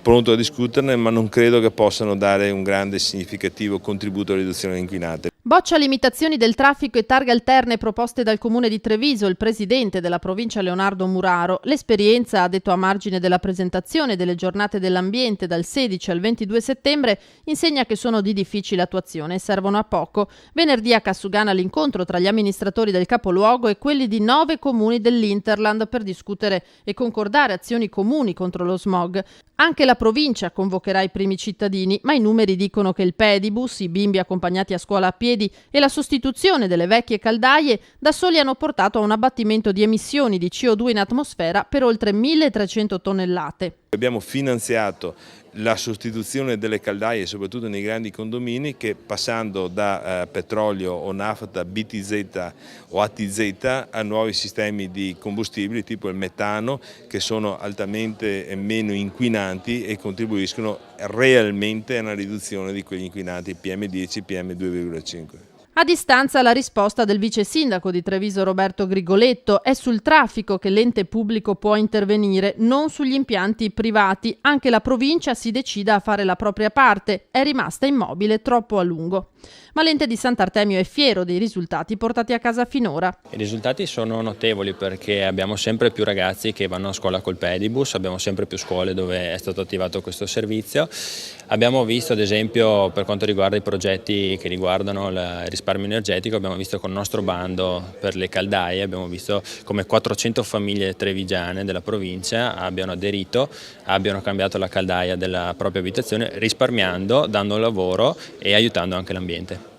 pronto a discuterne, ma non credo che possano dare un grande e significativo contributo alla riduzione delle inquinate. Boccia limitazioni del traffico e targhe alterne proposte dal Comune di Treviso, il presidente della provincia Leonardo Muraro. L'esperienza, ha detto a margine della presentazione delle giornate dell'ambiente dal 16 al 22 settembre, insegna che sono di difficile attuazione e servono a poco. Venerdì a Cassugana l'incontro tra gli amministratori del capoluogo e quelli di 9 comuni dell'Interland per discutere e concordare azioni comuni contro lo smog. Anche la provincia convocherà i primi cittadini, ma i numeri dicono che il pedibus, i bimbi accompagnati a scuola a piedi e la sostituzione delle vecchie caldaie da soli hanno portato a un abbattimento di emissioni di CO2 in atmosfera per oltre 1.300 tonnellate. Abbiamo finanziato la sostituzione delle caldaie, soprattutto nei grandi condomini, che passando da petrolio o nafta BTZ o ATZ a nuovi sistemi di combustibili tipo il metano, che sono altamente meno inquinanti e contribuiscono realmente a una riduzione di quegli inquinanti PM10 e PM2,5. A distanza la risposta del vice sindaco di Treviso Roberto Grigoletto: è sul traffico che l'ente pubblico può intervenire, non sugli impianti privati. Anche la provincia si decida a fare la propria parte, è rimasta immobile troppo a lungo. Ma l'ente di Sant'Artemio è fiero dei risultati portati a casa finora. I risultati sono notevoli perché abbiamo sempre più ragazzi che vanno a scuola col pedibus, abbiamo sempre più scuole dove è stato attivato questo servizio. Abbiamo visto ad esempio per quanto riguarda i progetti che riguardano il risparmio energetico, abbiamo visto con il nostro bando per le caldaie, abbiamo visto come 400 famiglie trevigiane della provincia abbiano aderito, abbiano cambiato la caldaia della propria abitazione risparmiando, dando lavoro e aiutando anche l'ambiente.